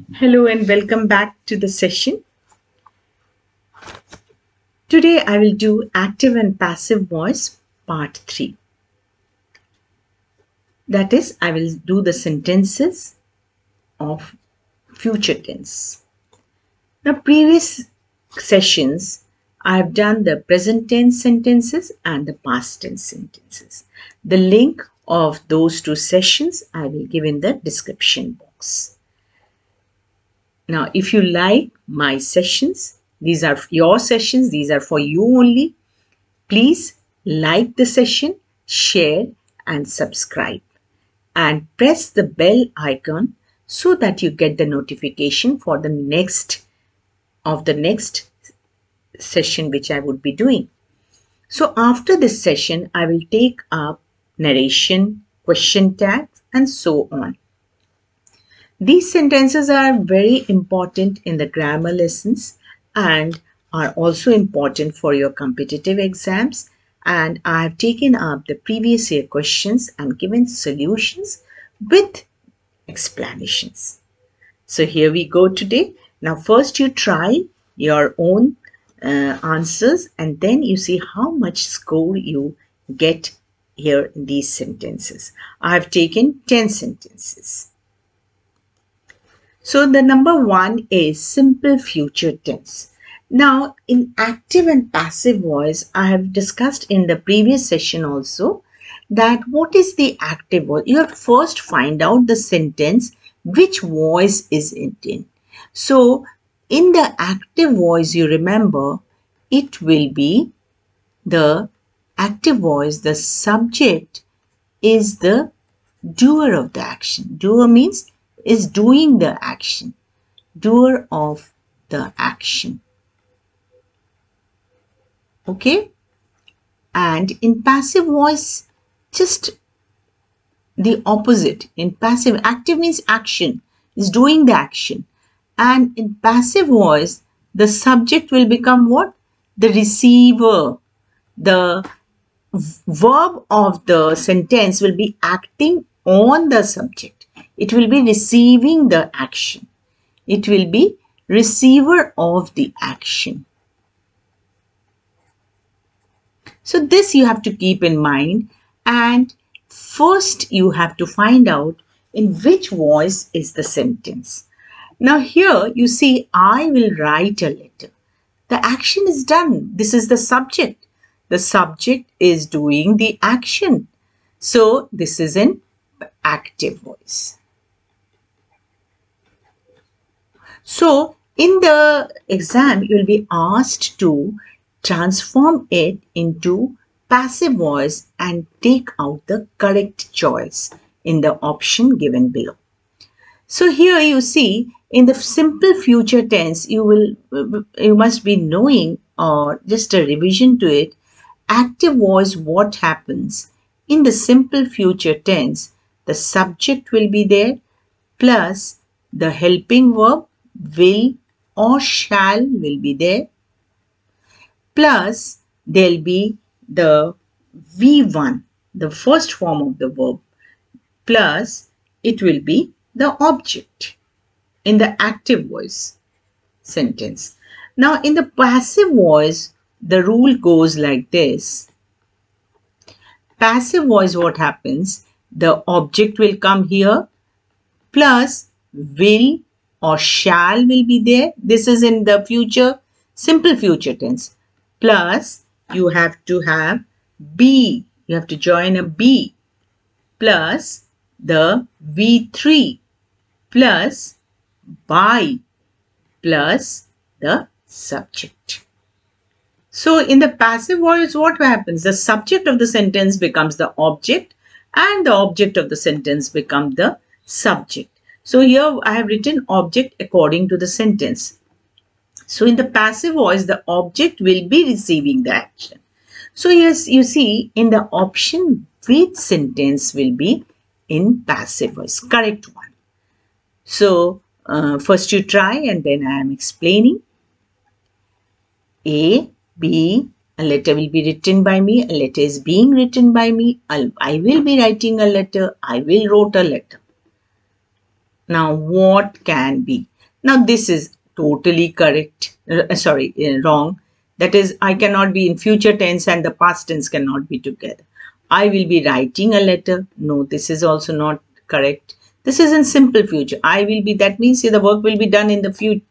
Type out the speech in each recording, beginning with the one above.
Hello and welcome back to the session. Today I will do active and passive voice part 3. That is, I will do the sentences of future tense. Now, previous sessions I have done the present tense sentences and the past tense sentences. The link of those two sessions I will give in the description box. Now, if you like my sessions, these are your sessions, these are for you only. Please like the session, share and subscribe and press the bell icon so that you get the notification for the next session which I would be doing. So after this session, I will take up narration, question tags and so on. These sentences are very important in the grammar lessons and are also important for your competitive exams, and I have taken up the previous year questions and given solutions with explanations. So here we go today. Now first you try your own answers and then you see how much score you get here in these sentences. I have taken 10 sentences. So the number 1 is simple future tense. Now in active and passive voice, I have discussed in the previous session also that what is the active voice? You have to first find out the sentence which voice is it in. So in the active voice, you remember it will be the active voice, the subject is the doer of the action. Doer means is doing the action. Doer of the action. Okay? And in passive voice, just the opposite. In passive, active means action, is doing the action. And in passive voice, the subject will become what? The receiver. The verb of the sentence will be acting on the subject. It will be receiving the action. It will be receiver of the action. So this you have to keep in mind, and first you have to find out in which voice is the sentence. Now here you see I will write a letter. The action is done. This is the subject. The subject is doing the action. So this is an active voice. So in the exam, you will be asked to transform it into passive voice and take out the correct choice in the option given below. So here you see in the simple future tense, you must be knowing, or just a revision to it, active voice, what happens in the simple future tense, the subject will be there plus the helping verb will or shall will be there, plus there'll be the V1, the first form of the verb, plus it will be the object in the active voice sentence. Now in the passive voice, the rule goes like this. Passive voice, what happens? The object will come here plus will or shall will be there. This is in the future, simple future tense. Plus you have to have be. You have to join a be plus the V3 plus by plus the subject. So in the passive voice, what happens? The subject of the sentence becomes the object and the object of the sentence becomes the subject. So here I have written object according to the sentence. So in the passive voice, the object will be receiving the action. So yes, you see in the option which sentence will be in passive voice, correct one. So first you try and then I am explaining. A, B, a letter will be written by me, a letter is being written by me, I will be writing a letter, I will wrote a letter. Now, what can be? Now, this is totally correct. Wrong. That is, I cannot be in future tense and the past tense cannot be together. I will be writing a letter. No, this is also not correct. This is in simple future. I will be, that means the work will be done in the future,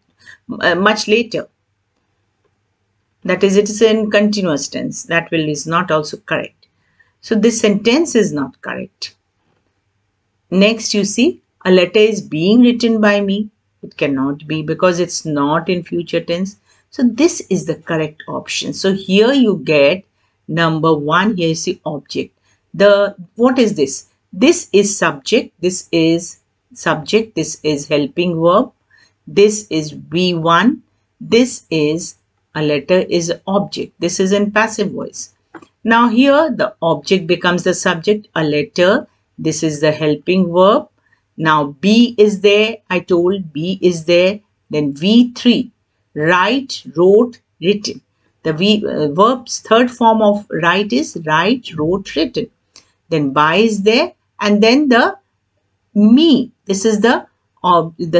much later. That is, it is in continuous tense. That will is not also correct. So this sentence is not correct. Next, you see, a letter is being written by me. It cannot be because it's not in future tense. So this is the correct option. So here you get number 1. Here is the object. What is this? This is subject. This is subject. This is helping verb. This is V1. This is a letter is object. This is in passive voice. Now here the object becomes the subject, a letter. This is the helping verb. Now be is there. I told be is there. Then V3. Write, wrote, written. The verb's third form of write is write, wrote, written. Then by is there. And then the me. This is the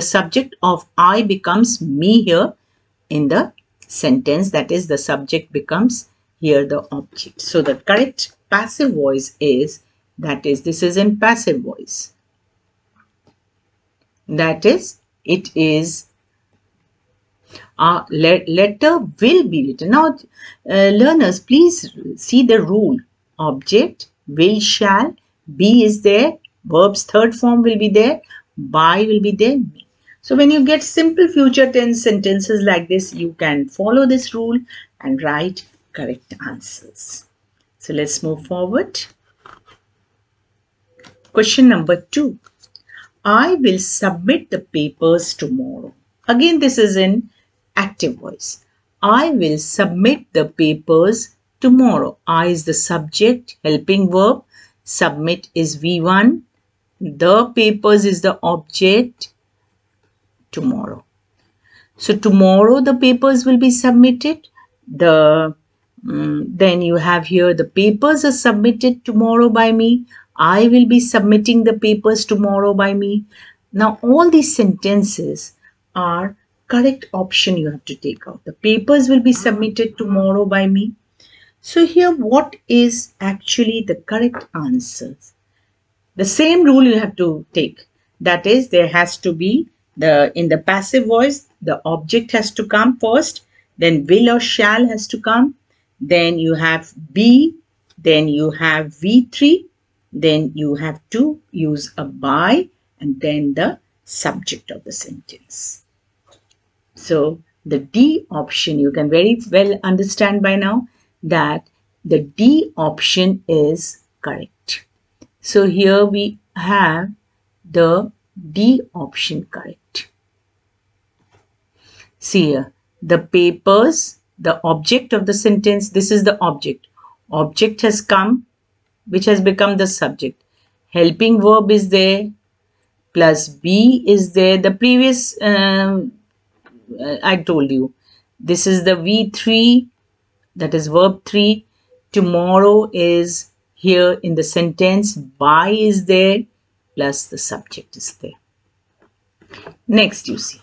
subject of I becomes me here in the sentence. That is, the subject becomes here the object. So the correct passive voice is, that is, this is in passive voice. That is, it is a letter will be written. Now, learners, please see the rule. Object, will, shall, be is there, verb's third form will be there, by will be there. So when you get simple future tense sentences like this, you can follow this rule and write correct answers. So let's move forward. Question number 2. I will submit the papers tomorrow. Again, this is in active voice. I will submit the papers tomorrow. I is the subject, helping verb. Submit is V1. The papers is the object. Tomorrow. So tomorrow the papers will be submitted. Then you have here the papers are submitted tomorrow by me. I will be submitting the papers tomorrow by me. Now all these sentences are correct option you have to take out. The papers will be submitted tomorrow by me. So here what is actually the correct answers? The same rule you have to take. That is, there has to be in the passive voice, the object has to come first, then will or shall has to come, then you have be, then you have V3, then you have to use a by, and then the subject of the sentence. So the D option, you can very well understand by now that the D option is correct. So here we have the D option correct. See here, the papers, the object of the sentence, this is the object. Object has come, which has become the subject. Helping verb is there, plus be is there. The previous, I told you, this is the V3, that is verb 3. Tomorrow is here in the sentence, by is there, plus the subject is there. Next you see.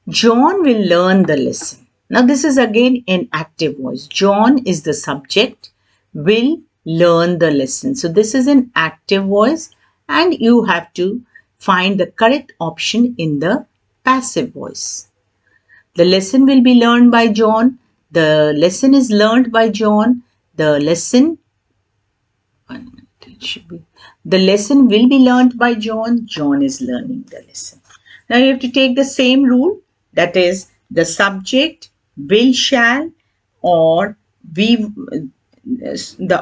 John will learn the lesson. Now this is again in active voice. John is the subject, will learn the lesson. So this is an active voice and you have to find the correct option in the passive voice. The lesson will be learned by John. The lesson is learned by John. The lesson will be learned by John. John is learning the lesson. Now you have to take the same rule. That is, the subject, will, shall, or the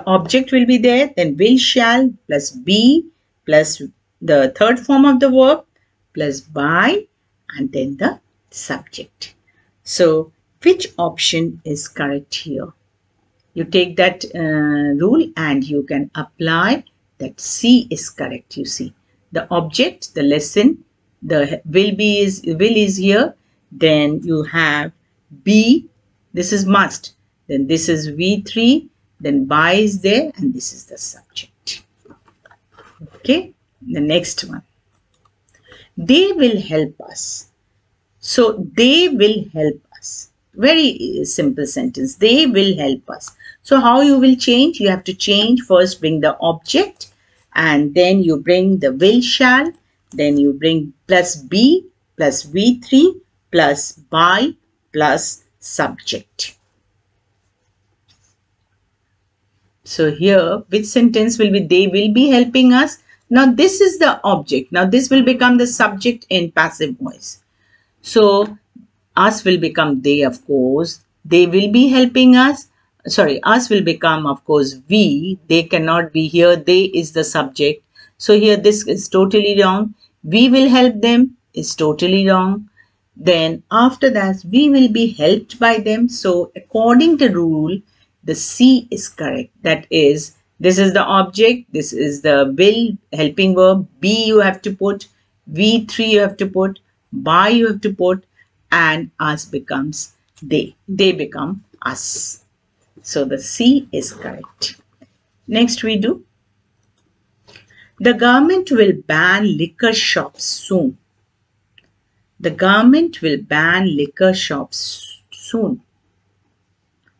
object will be there. Then will, shall, plus be, plus the third form of the verb, plus by, and then the subject. So, which option is correct here? You take that rule and you can apply that C is correct. You see, the object, the lesson, the will is here. Then you have be, this is must. Then this is V3. Then by is there, and this is the subject. Okay, the next one. They will help us. So they will help us. Very simple sentence. They will help us. So how you will change? You have to change. First bring the object and then you bring the will shall. Then you bring plus be plus V3 plus by plus subject. So here, which sentence will be they will be helping us? Now this is the object. Now this will become the subject in passive voice. So us will become they, of course. They will be helping us. Sorry, us will become, of course, we. They cannot be here. They is the subject. So here this is totally wrong. We will help them is totally wrong. Then after that, we will be helped by them. So according to rule, the C is correct. That is, this is the object. This is the will, helping verb. Be you have to put. V3 you have to put. By you have to put. And us becomes they. They become us. So the C is correct. Next we do. The government will ban liquor shops soon. The government will ban liquor shops soon.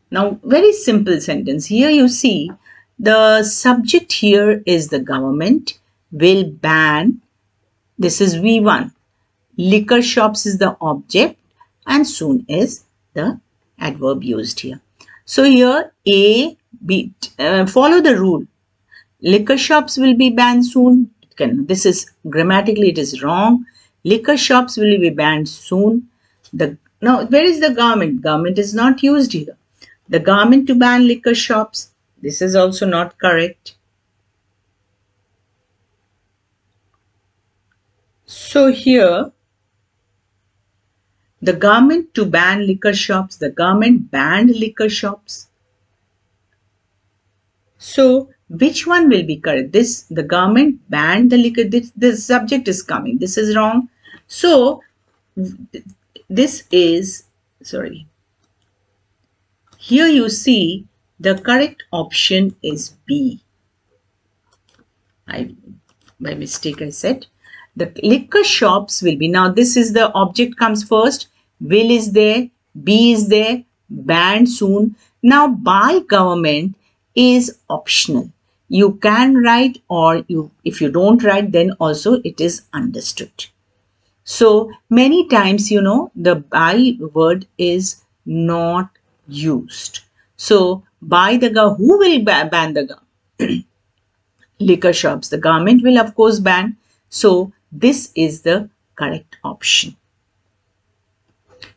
Now, very simple sentence. Here you see the subject here is the government will ban. This is V1. Liquor shops is the object and soon is the adverb used here. So here A, B, follow the rule. Liquor shops will be banned soon. This is grammatically it is wrong. Liquor shops will be banned soon. Now where is the government? Government is not used here. The government to ban liquor shops. This is also not correct. So here the government to ban liquor shops. The government banned liquor shops. So which one will be correct? The government banned the liquor. This subject is coming. This is wrong. So this is, sorry. Here you see the correct option is B. By mistake I said. The liquor shops will be, now this is the object comes first. Will is there. B is there. Banned soon. Now by government is optional. You can write or if you don't write then also it is understood. So many times the by word is not used. So by the who will ban the liquor shops? The government will of course ban. So this is the correct option.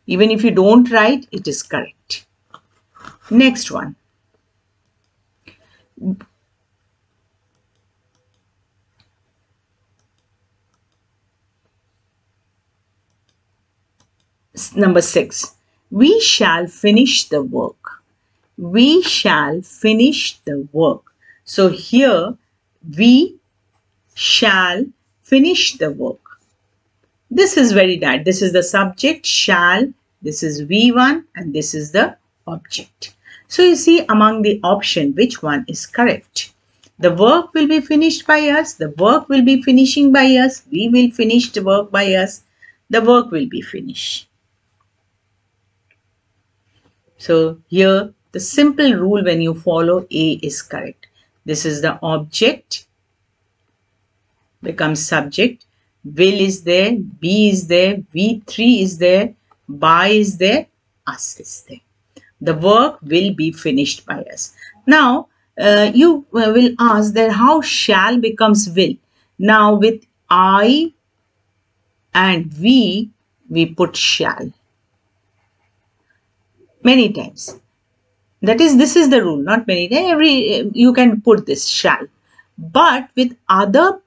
Even if you don't write, it is correct. Next one. Number 6. We shall finish the work. We shall finish the work. So here we shall finish the work. This is very nice. This is the subject shall. This is V1 and this is the object. So you see among the option which one is correct. The work will be finished by us. The work will be finishing by us. We will finish the work by us. The work will be finished. So here the simple rule when you follow A is correct. This is the object becomes subject. Will is there. B is there. V3 is there. By is there. Us is there. The work will be finished by us. Now you will ask that how shall becomes will. Now with I and we put shall. Many times. That is, this is the rule, not many times. You can put this shall. But with other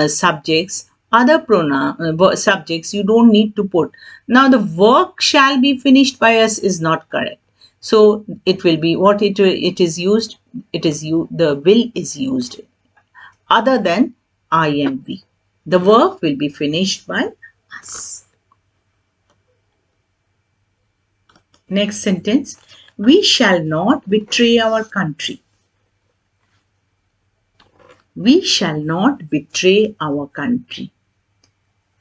subjects, other pronoun subjects, you don't need to put. Now the work shall be finished by us is not correct. So it will be what it is used. It is the will is used other than I and we. The work will be finished by us. Next sentence. We shall not betray our country. We shall not betray our country.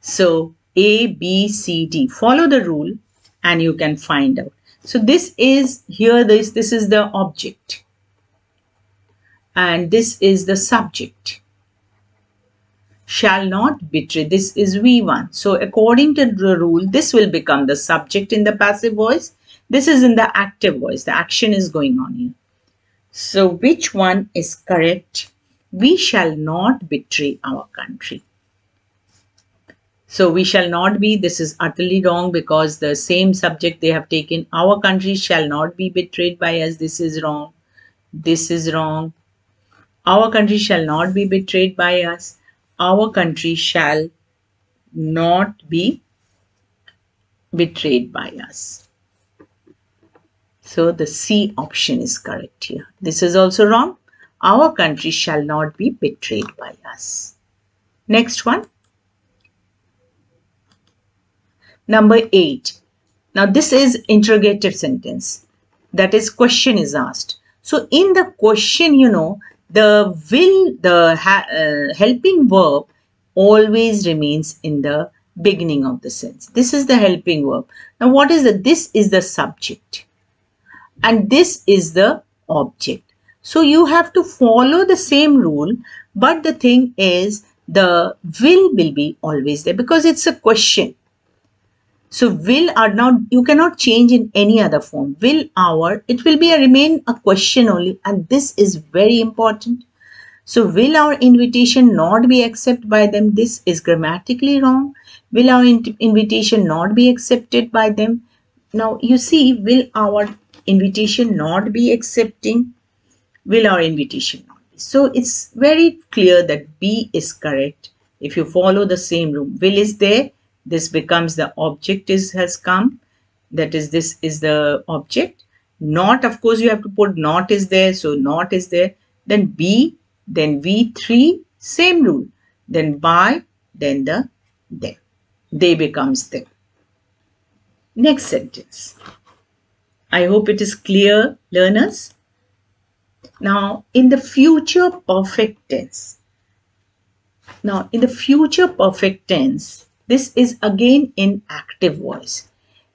So A, B, C, D. Follow the rule and you can find out. So this is here, this is the object and this is the subject. Shall not betray. This is V1. So according to the rule, this will become the subject in the passive voice. This is in the active voice. The action is going on here. So which one is correct? We shall not betray our country. So we shall not be, this is utterly wrong because the same subject they have taken. Our country shall not be betrayed by us. This is wrong. This is wrong. Our country shall not be betrayed by us. Our country shall not be betrayed by us. So the C option is correct here. This is also wrong. Our country shall not be betrayed by us. Next one. Number 8. Now this is interrogative sentence. That is, question is asked. So in the question, the will, the helping verb always remains in the beginning of the sentence. This is the helping verb. Now what is the, this is the subject and this is the object. So you have to follow the same rule, but the thing is the will be always there because it's a question. So will are now, you cannot change in any other form. Will our, it will be remain a question only, and this is very important. So will our invitation not be accepted by them? This is grammatically wrong. Will our invitation not be accepted by them? Now you see, will our invitation not be accepting? Will our invitation not be? So it's very clear that B is correct. If you follow the same rule, will is there, this becomes the object has come. That is, this is the object. Not, of course, you have to put not is there. So not is there. Then B, then V3, same rule. Then by, then the them. They becomes them. Next sentence. I hope it is clear, learners. Now, in the future perfect tense. Now, in the future perfect tense, this is again in active voice.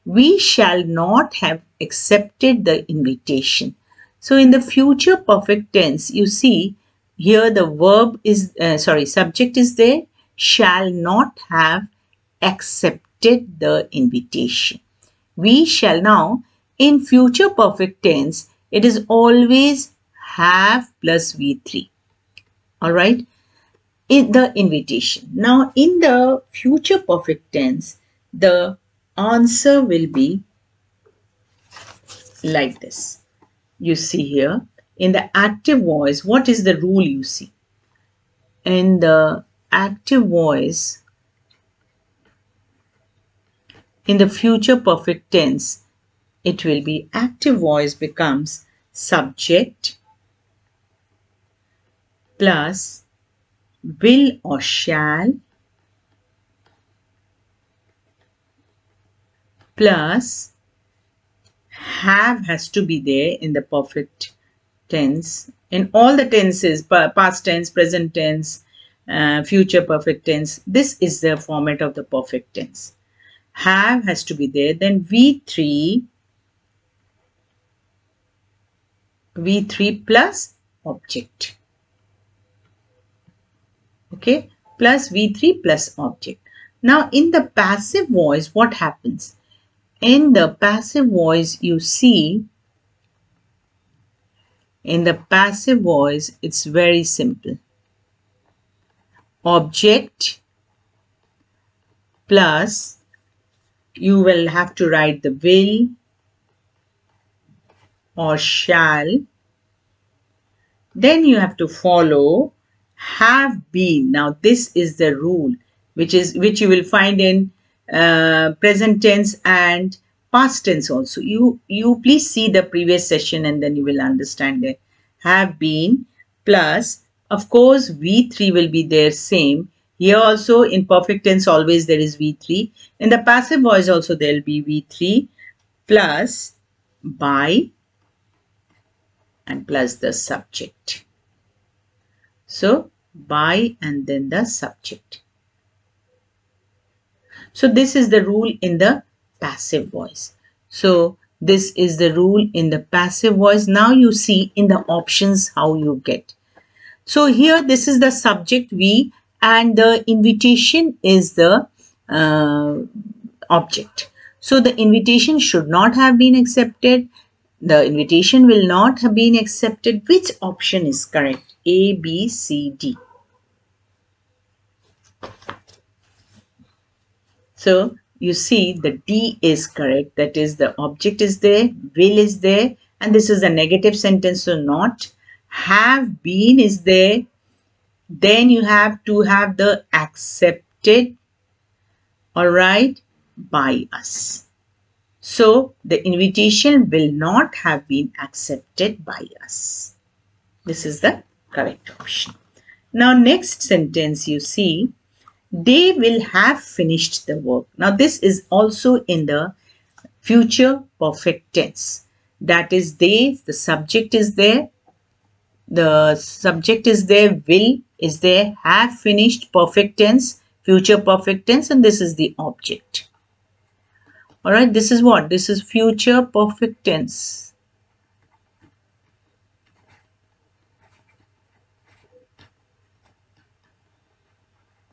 We shall not have accepted the invitation. So, in the future perfect tense, you see here the verb is, subject is there, shall not have accepted the invitation. We shall now, in future perfect tense, it is always have plus V3. All right. In the invitation. Now, in the future perfect tense, the answer will be like this. You see here, in the active voice, what is the rule you see? In the active voice, in the future perfect tense, it will be active voice becomes subject plus will or shall plus have has to be there in the perfect tense. In all the tenses, past tense, present tense, future perfect tense, this is the format of the perfect tense. Have has to be there. Then V3 plus object. Okay, plus V3 plus object. Now in the passive voice, what happens? In the passive voice, you see, in the passive voice, it's very simple. Object plus, you will have to write the will or shall. Then you have to follow have been. Now this is the rule which you will find in present tense and past tense also. You please see the previous session and then you will understand it. Have been plus, of course, V3 will be there same. Here also in perfect tense always there is V3. In the passive voice also there will be V3 plus by and plus the subject. So by and then the subject. So this is the rule in the passive voice. So this is the rule in the passive voice. Now you see in the options how you get. So here this is the subject we, and the invitation is the object. So the invitation should not have been accepted. The invitation will not have been accepted. Which option is correct? A, B, C, D. So you see the D is correct. That is, the object is there, will is there, and this is a negative sentence, so not. Have been is there. Then you have to have the accepted, all right, by us. So the invitation will not have been accepted by us. This is the correct option. Now next sentence you see, they will have finished the work. Now this is also in the future perfect tense. That is, they, the subject is there, the subject is there, will is there, have finished perfect tense, future perfect tense, and this is the object. All right, this is what? This is future perfect tense.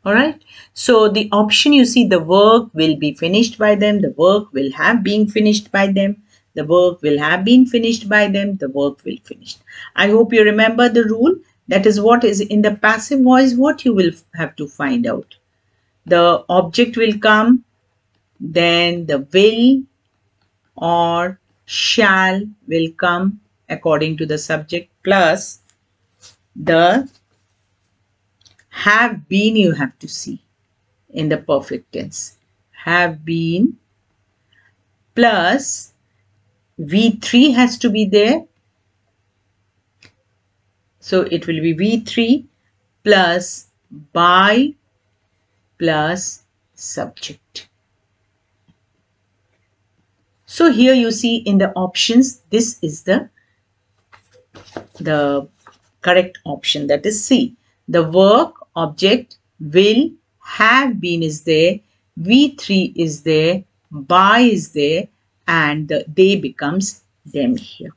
All right, so the option you see, the work will be finished by them, the work will have been finished by them, the work will have been finished by them, the work will finish. I hope you remember the rule. That is what is in the passive voice, what you will have to find out. The object will come, then the will or shall will come according to the subject, plus the have been you have to see in the perfect tense. Have been plus V3 has to be there. So it will be V3 plus by plus subject. So here you see in the options, this is the correct option, that is C. The work, object, will, have been is there, V3 is there, by is there, and the they becomes them here.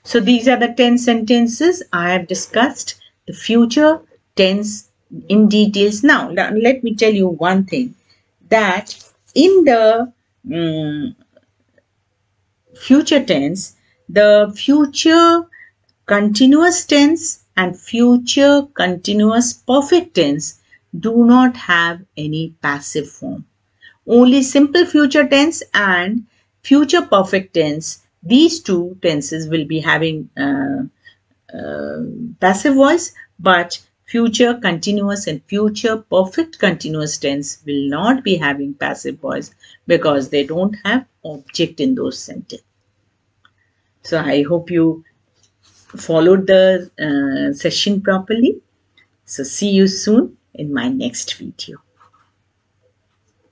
So these are the 10 sentences I have discussed the future tense in details. Now let me tell you one thing, that in the future tense, the future continuous tense and future continuous perfect tense do not have any passive form. Only simple future tense and future perfect tense, these two tenses will be having passive voice, but future continuous and future perfect continuous tense will not be having passive voice because they don't have object in those sentences. So I hope you followed the session properly. So see you soon in my next video.